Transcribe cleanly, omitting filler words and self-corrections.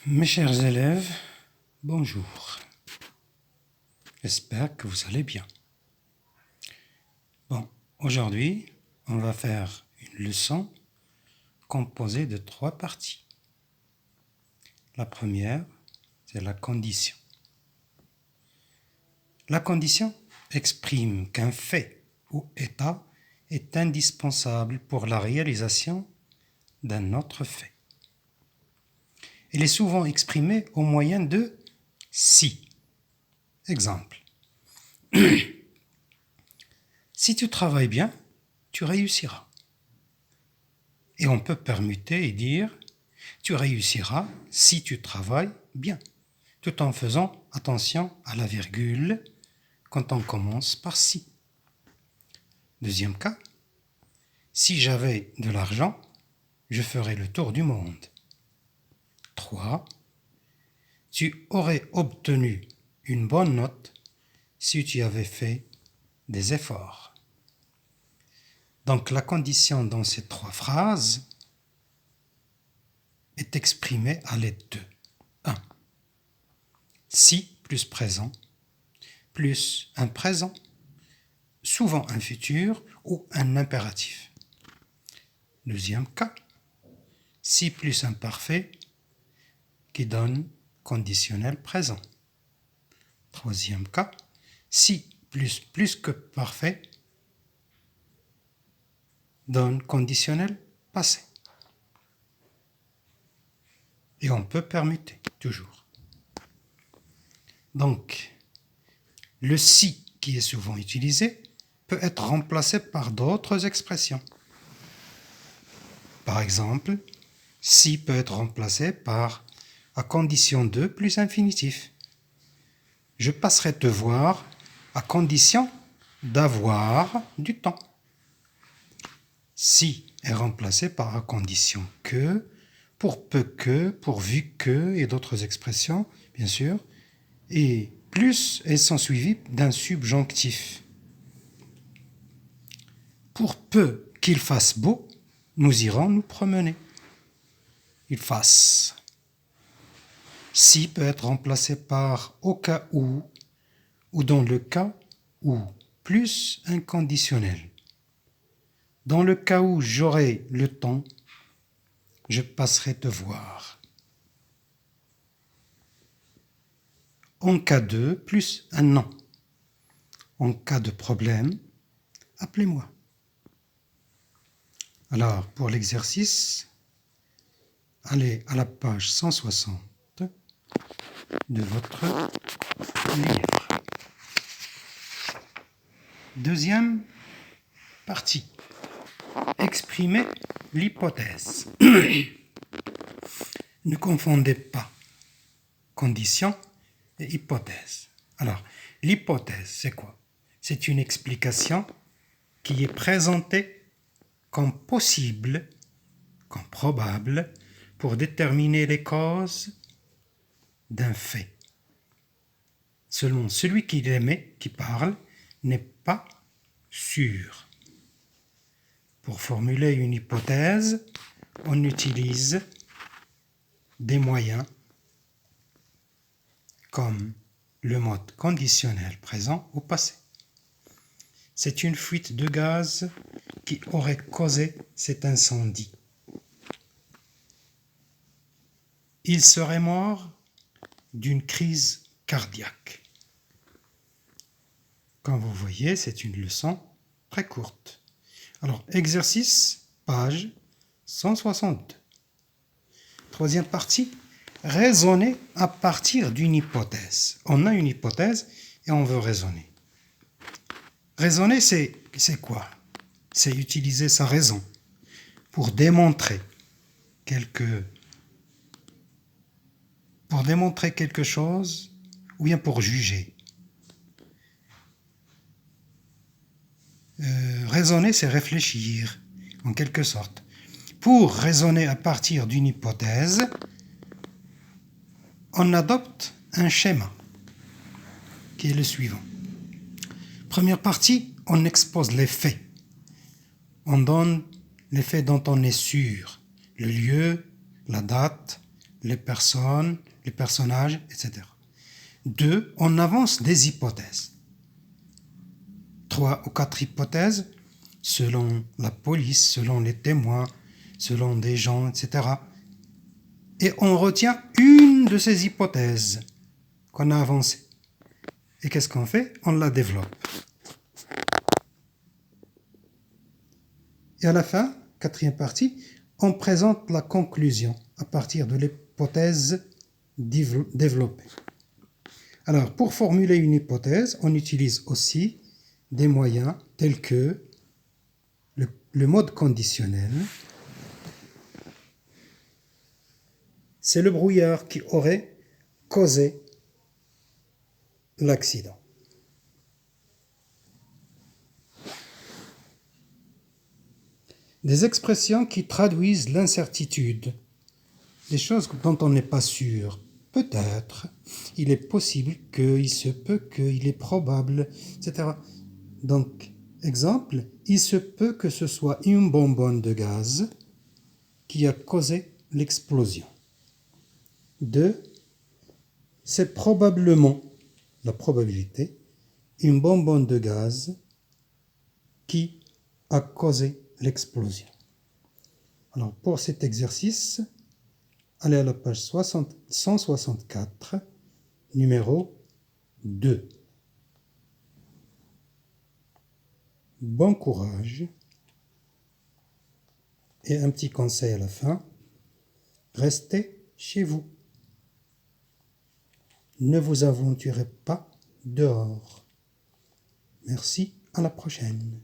Mes chers élèves, bonjour. J'espère que vous allez bien. Aujourd'hui, on va faire une leçon composée de 3 parties. La première, c'est la condition. La condition exprime qu'un fait ou état est indispensable pour la réalisation d'un autre fait. Elle est souvent exprimée au moyen de « si ». Exemple. Si tu travailles bien, tu réussiras. Et on peut permuter et dire « tu réussiras si tu travailles bien », tout en faisant attention à la virgule quand on commence par « si ». Deuxième cas, si j'avais de l'argent, je ferais le tour du monde. 3. Tu aurais obtenu une bonne note si tu avais fait des efforts. Donc la condition dans ces 3 phrases est exprimée à l'aide de 1. Si plus présent, plus un présent, souvent un futur ou un impératif. Deuxième cas, si plus un parfait qui donne conditionnel présent. Troisième cas, si plus que parfait donne conditionnel passé. Et on peut permuter, toujours. Donc, le si qui est souvent utilisé peut être remplacé par d'autres expressions. Par exemple, si peut être remplacé par à condition de plus infinitif. Je passerai te voir à condition d'avoir du temps. Si est remplacé par à condition que, pour peu que, pourvu que, et d'autres expressions, bien sûr, et plus elles sont suivies d'un subjonctif. Pour peu qu'il fasse beau, nous irons nous promener. Il fasse. Si peut être remplacé par au cas où, ou dans le cas où, plus inconditionnel. Dans le cas où j'aurai le temps, je passerai te voir. En cas de, plus un nom. En cas de problème, appelez-moi. Alors, pour l'exercice, allez à la page 160 de votre livre. Deuxième partie. Exprimer l'hypothèse. Ne confondez pas condition et hypothèse. Alors, l'hypothèse, c'est quoi? C'est une explication qui est présentée comme possible, comme probable, pour déterminer les causes d'un fait. Seulement celui qui l'émet, qui parle, n'est pas sûr. Pour formuler une hypothèse, on utilise des moyens comme le mode conditionnel présent ou passé. C'est une fuite de gaz qui aurait causé cet incendie. Il serait mort d'une crise cardiaque. Comme vous voyez, c'est une leçon très courte. Alors, exercice, page 162. Troisième partie, raisonner à partir d'une hypothèse. On a une hypothèse et on veut raisonner. Raisonner, c'est quoi? C'est utiliser sa raison pour démontrer quelque chose ou bien pour juger. Raisonner, c'est réfléchir, en quelque sorte. Pour raisonner à partir d'une hypothèse, on adopte un schéma qui est le suivant. Première partie, on expose les faits. On donne les faits dont on est sûr, le lieu, la date, les personnes, les personnages, etc. 2. On avance des hypothèses. 3 ou 4 hypothèses selon la police, selon les témoins, selon des gens, etc. Et on retient une de ces hypothèses qu'on a avancée. Et qu'est-ce qu'on fait? On la développe. Et à la fin, quatrième partie, on présente la conclusion à partir de l'hypothèse développée. Alors, pour formuler une hypothèse, on utilise aussi des moyens tels que le mode conditionnel. C'est le brouillard qui aurait causé l'accident. Des expressions qui traduisent l'incertitude, des choses dont on n'est pas sûr. Peut-être, il est possible que, il se peut que, il est probable, etc. Donc, exemple, il se peut que ce soit une bonbonne de gaz qui a causé l'explosion. 2. C'est probablement, la probabilité, une bonbonne de gaz qui a causé l'explosion. Alors, pour cet exercice, allez à la page 164, numéro 2. Bon courage. Et un petit conseil à la fin, restez chez vous. Ne vous aventurez pas dehors. Merci, à la prochaine.